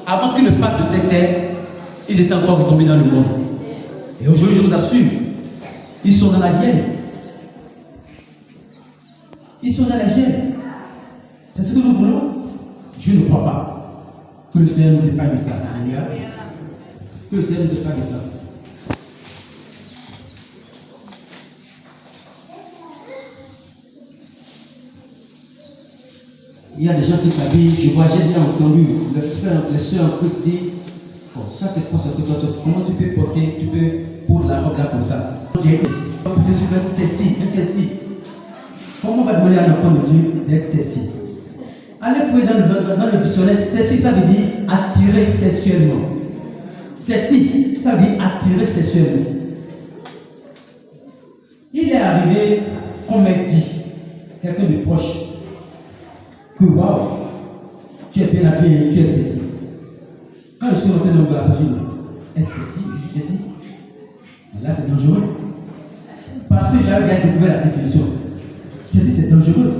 avant qu'ils ne partent de cette terre, ils étaient encore retombés dans le monde. Et aujourd'hui, je vous assure, ils sont dans la gêne. Ils sont dans la gêne. C'est ce que nous voulons. Je ne crois pas que le Seigneur nous épargne de ça. Que le Seigneur nous épargne de ça. Il y a des gens qui s'habillent, j'ai bien entendu les soeurs en Christ dire, bon, ça c'est pour ça que toi, comment tu peux porter, tu peux pour la robe là comme ça. Comment on va demander à l'enfant de Dieu d'être ceci? Allez fouiller dans le dictionnaire, ceci ça veut dire attirer sexuellement. Ceci, ça veut dire attirer sexuellement. Il est arrivé, qu'on m'a dit, quelqu'un de proche, que waouh, tu es bien habillé, tu es ceci. Quand je suis rentré dans la pagine, être ceci, juste ceci, là c'est dangereux. Parce que j'avais bien découvert la définition. Ceci c'est dangereux.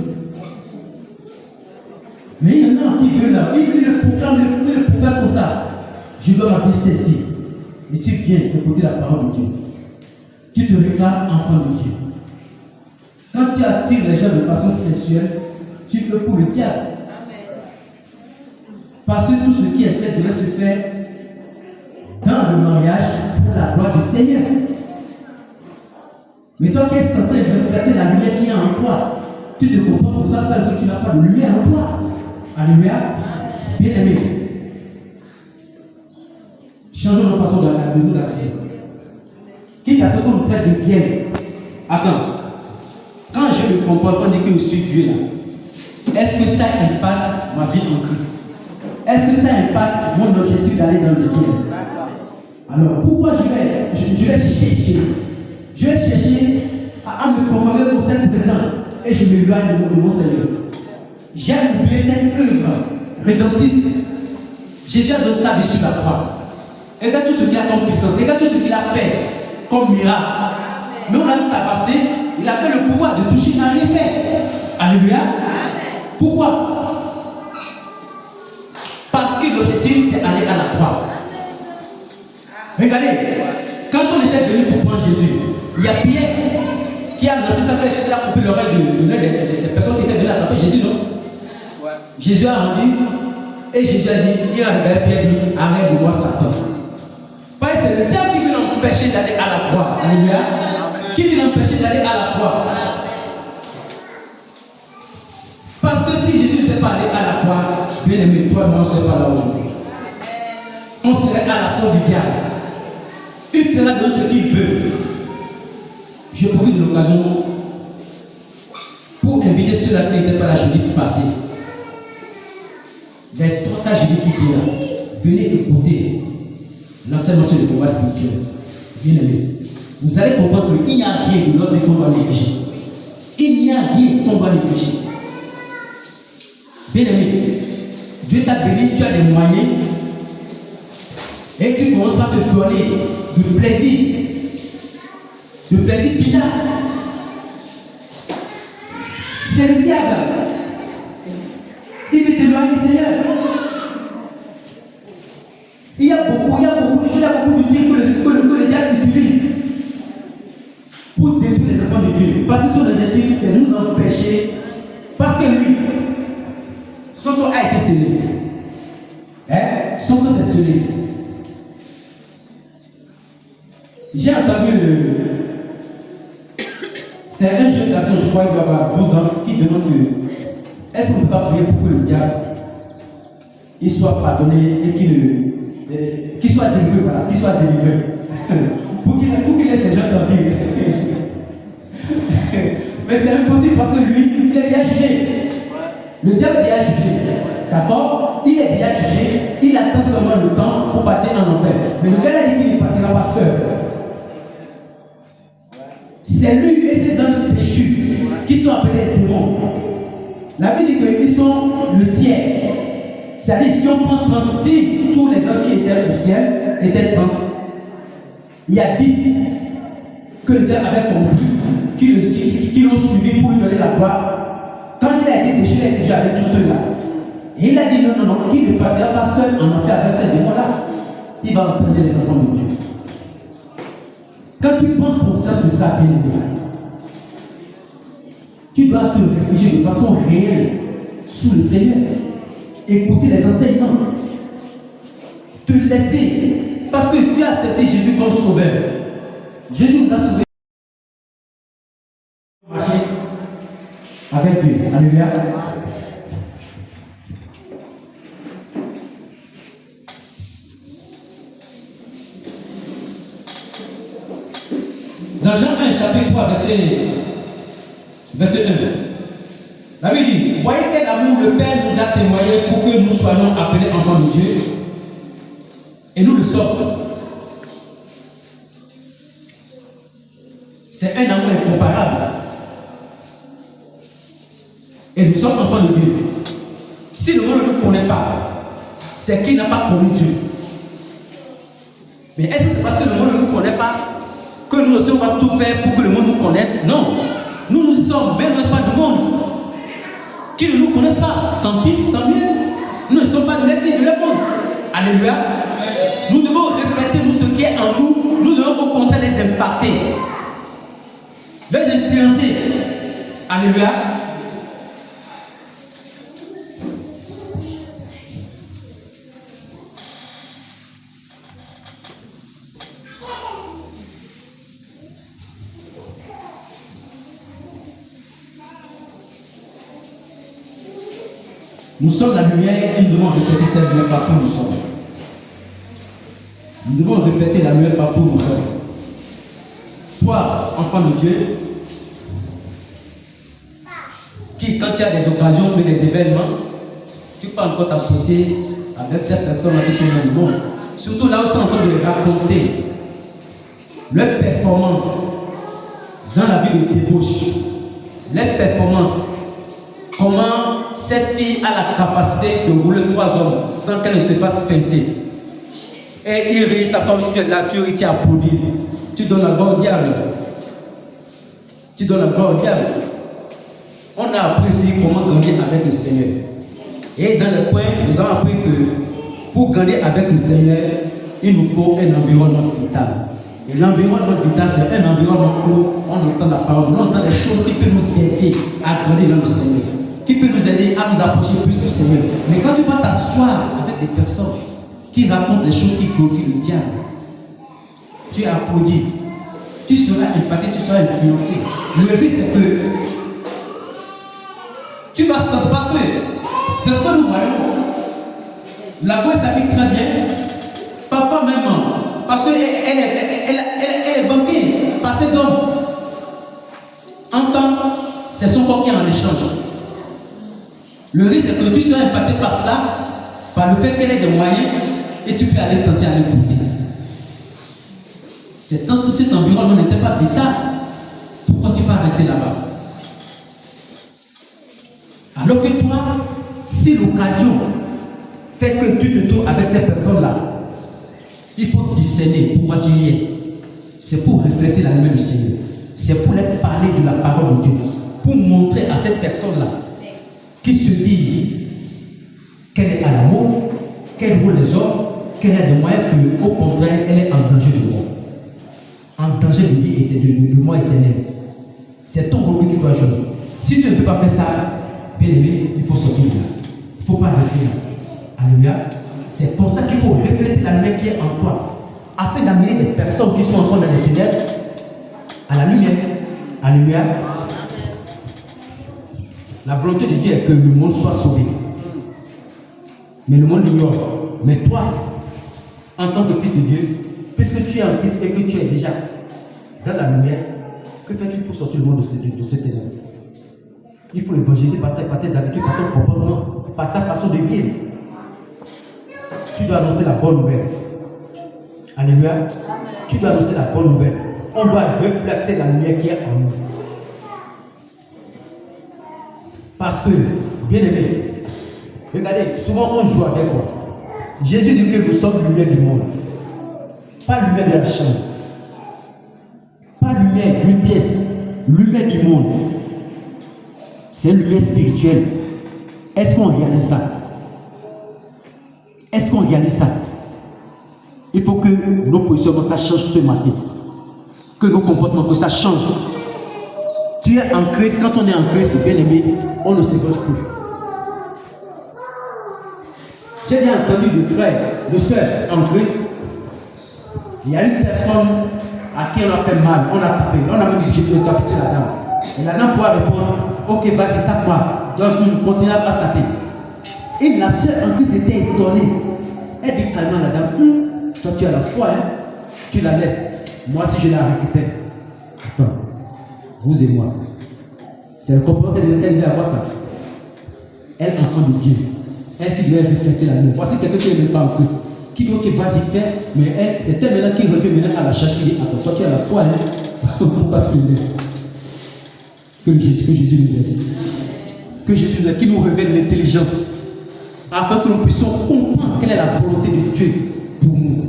Mais il y en a qui veulent là, il le proclame, il le professe comme ça. Je dois m'appeler ceci. Et tu viens écouter la parole de Dieu. Tu te réclames enfant de Dieu. Quand tu attires les gens de façon sexuelle, tu peux pour le diable. Parce que tout ce qui essaie devait se faire dans le mariage pour la gloire du Seigneur. Mais toi qui es censé refléter la lumière qui est en toi, tu te comprends comme ça, ça veut dire que tu n'as pas de lumière en toi. Alléluia. Bien aimé. Changeons notre façon de nous d'appeler. Quitte à ce qu'on nous traite de bien. Attends. Quand je me comporte, on dit que je suis Dieu là. Est-ce que ça impacte ma vie en Christ? Est-ce que ça impacte mon objectif d'aller dans le ciel? Alors pourquoi je vais chercher? Je vais chercher à me conformer au Saint présent et je m'éloigne de mon Seigneur. J'ai oublié cette œuvre rédemptrice. Jésus a donné sa vie sur la croix. Regarde tout ce qu'il a comme puissance, regarde tout ce qu'il a fait comme miracle. Mais on l'a tabassé, il avait le pouvoir de toucher, il n'a rien fait. Alléluia. Pourquoi? Parce que l'objectif c'est aller à la croix. Regardez, quand on était venu pour prendre Jésus, il y a Pierre qui a lancé sa flèche, il a coupé l'oreille des personnes qui étaient venues attraper Jésus, non? Ouais. Jésus a rendu, et Jésus a dit, il a regardé Pierre et dit, arrête de moi Satan. Parce que c'est le diable qui veut l'empêcher d'aller à la croix. Alléluia. Qui veut l'empêcher d'aller à la croix. Parce que si Jésus n'était pas allé à la croix, bien aimé, toi, moi, on ne serait pas là aujourd'hui. On serait à la sorte du diable. Il fera de ce qu'il veut. Je profite de l'occasion pour inviter ceux-là qui n'étaient pas là jeudi passé. Les 3 cas jeudi qui étaient là. Venez écouter l'enseignement sur le combat spirituel. Bien aimé. Vous allez comprendre qu'il n'y a rien de notre vie qu'on doit négliger. Il n'y a rien qu'on doit négliger. Bien aimé, Dieu t'a béni, tu as des moyens et tu commences par te donner du plaisir bizarre. C'est le diable. Il veut t'éloigner du Seigneur. Il y a beaucoup de choses, il y a beaucoup de tirs que le diable utilise pour détruire les enfants de Dieu. Parce que son objectif, c'est nous empêcher. Parce que lui, son sang a été scellé. Hein? Son sang s'est scellé. J'ai entendu c'est un jeune garçon, je crois, il doit avoir 12 ans, qui demande que est-ce qu'on ne peut pas prier pour que le diable il soit pardonné et qu'il soit délivré, voilà, qu'il soit délivré. pour qu'il laisse les gens tranquilles. Mais c'est impossible parce que lui, il est bien jugé. Le diable est bien jugé. D'accord? Il est bien jugé. Il attend seulement le temps pour partir en enfer. Mais le gars a dit qu'il ne partira pas seul. C'est lui et ses anges déchus qui sont appelés démons. La Bible dit qu'ils sont le tiers. C'est-à-dire, si on prend 30, si tous les anges qui étaient au ciel étaient 30, il y a 10 que le diable avait compris, qui l'ont suivi pour lui donner la gloire. Quand il a été déchu, il a été déjà avec tous ceux-là. Et il a dit non, qu'il ne partira pas seul en enfer avec ces démons-là. Il va entraîner les enfants de Dieu. Quand tu prends conscience de ça, bien aimé, tu dois te réfugier de façon réelle sous le Seigneur. Écouter les enseignements. Te laisser. Parce que tu as accepté Jésus comme sauveur. Jésus nous a sauvés. Marcher avec Dieu. Alléluia. Dans Jean 1, chapitre 3, verset 1, la Bible dit, voyez quel amour le Père nous a témoigné pour que nous soyons appelés enfants de Dieu. Et nous le sommes. C'est un amour incomparable. Et nous sommes enfants de Dieu. Si le monde ne nous connaît pas, c'est qu'il n'a pas connu Dieu. Mais est-ce que c'est parce que le monde ne nous connaît pas que nous ne sommes pas tout faire pour que le monde nous connaisse? Non. Nous y sommes, mais nous ne sommes pas du monde. Qui ne nous connaissent pas, tant pis, tant mieux. Nous ne sommes pas de l'ethnie de le monde. Alléluia. Nous devons refléter nous ce qui est en nous. Nous devons au contraire les impacter. Les influencer. Alléluia. Nous sommes la lumière et nous devons refléter cette lumière partout où nous sommes. Nous devons refléter la lumière partout où nous sommes. Toi, enfant de Dieu, qui, quand tu as des occasions ou des événements, tu peux encore t'associer avec ces personnes qui sont dans le monde. Surtout là où ils sont en train de raconter leurs performances dans la vie de débauche, leurs performances, comment cette fille a la capacité de rouler 3 hommes sans qu'elle ne se fasse pincer. Et il réussit comme si tu es là, tu applaudis. Tu donnes la gloire au diable. Tu donnes la gloire au diable. On a appris ici comment grandir avec le Seigneur. Et dans le point, nous avons appris que pour grandir avec le Seigneur, il nous faut un environnement vital. Et l'environnement vital, c'est un environnement où on entend la parole, on entend des choses qui peuvent nous aider à grandir dans le Seigneur, qui peut nous aider à nous approcher plus du Seigneur. Mais quand tu vas t'asseoir avec des personnes qui racontent des choses qui glorifient le diable, tu es applaudi, tu seras impacté, tu seras influencé. Le risque c'est que tu vas sentir, parce que c'est ce que nous voyons. La voix s'applique très bien, parfois même, parce qu'elle est banquée par cet homme. En temps, c'est son corps qui est en échange. Le risque c'est que tu seras impacté par cela, par le fait qu'elle ait des moyens, et tu peux aller tenter à l'écouter. Cet environnement n'était pas vital. Pourquoi tu vas rester là-bas? Alors que toi, si l'occasion fait que tu te trouves avec ces personnes-là, il faut discerner pourquoi tu y es. C'est pour refléter la lumière du Seigneur. C'est pour leur parler de la parole de Dieu. Pour montrer à cette personne-là qui se dit qu'elle est à l'amour, qu'elle roule les hommes, qu'elle a des moyens, qu'au contraire, elle est en danger de mort. En danger de vie et de mort éternel. C'est ton rôle que tu dois jouer. Si tu ne peux pas faire ça, bien aimé, il faut sortir de là. Il ne faut pas rester là. Alléluia. C'est pour ça qu'il faut refléter la lumière qui est en toi, afin d'amener les personnes qui sont encore dans les ténèbres à la lumière. Alléluia. La volonté de Dieu est que le monde soit sauvé. Mais le monde l'ignore. Mais toi, en tant que fils de Dieu, puisque tu es en Christ et que tu es déjà dans la lumière, que fais-tu pour sortir le monde de ce ténèbres? Il faut évangéliser par tes habitudes, par ton comportement, par ta façon de vivre. Tu dois annoncer la bonne nouvelle. Alléluia. Amen. Tu dois annoncer la bonne nouvelle. On doit refléter la lumière qui est en nous. Parce que, bien aimé, regardez, souvent on joue avec quoi? Jésus dit que nous sommes lumière du monde. Pas lumière de la chambre. Pas lumière d'une pièce. Lumière du monde. C'est une lumière spirituelle. Est-ce qu'on réalise ça? Est-ce qu'on réalise ça? Il faut que nos positionnements, ça change ce matin. Que nos comportements, que ça change. Tu es en Christ, quand on est en Christ, bien aimé, on ne se gauche plus. J'ai bien entendu de frères, de soeurs en Christ. Il y a une personne à qui on a fait mal, on a tapé, on a même dit je peux taper sur la dame. Et la dame pourra répondre, ok, vas-y, tape-moi. Donc, nous continuons à taper. Et la sœur en Christ était étonnée. Elle dit carrément à la dame, toi tu as la foi, hein? Tu la laisses. Moi si je la récupère. Attends, vous et moi. C'est le comportement qu'elle devait avoir ça. Elle, enfant de Dieu. Elle qui devait refléter la lumière. Voici quelqu'un qui n'est pas en Christ. Qui dit ok, vas-y, fais. Mais elle, c'est elle maintenant qui revient maintenant à la charge. Qui dit, attends, toi tu as la foi, hein? Pourquoi tu le laisses? Que Jésus nous aide. Que Jésus nous aide, qui nous révèle l'intelligence. Afin que nous puissions comprendre quelle est la volonté de Dieu pour nous.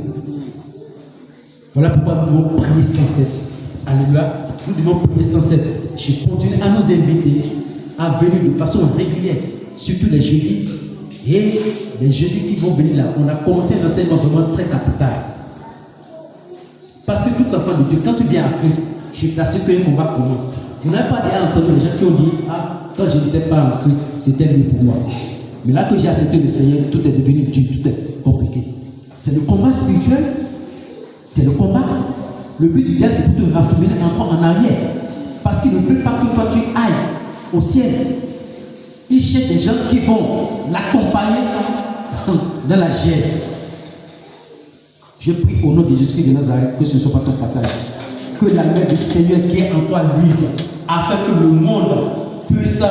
Voilà pourquoi nous devons prier sans cesse. Alléluia. Nous devons prier sans cesse. Je continue à nous inviter à venir de façon régulière, surtout les jeudis. Et les jeudis qui vont venir là, on a commencé un enseignement vraiment très capital. Parce que tout enfant de Dieu, quand tu viens à Christ, je t'assure qu'un combat commence. Je n'ai pas déjà entendu les gens qui ont dit, ah, quand je n'étais pas en Christ, c'était mieux pour moi. Mais là que j'ai accepté le Seigneur, tout est devenu dur, tout est compliqué. C'est le combat spirituel, c'est le combat. Le but du diable, c'est pour te retourner encore en arrière. Parce qu'il ne veut pas que toi tu ailles au ciel. Il cherche des gens qui vont l'accompagner dans la chair. Je prie au nom de Jésus de Nazareth que ce ne soit pas ton partage. Que la lumière du Seigneur qui est en toi luise, afin que le monde puisse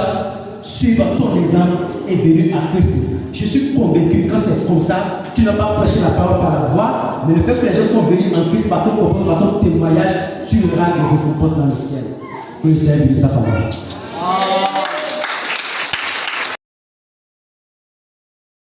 suivre ton exemple et venir à Christ. Je suis convaincu que quand c'est comme ça, tu n'as pas prêché la parole par la voix, mais le fait que les gens sont venus en Christ par ton comportement, par ton témoignage, tu auras des récompenses dans le ciel. Que le Seigneur bénisse sa parole.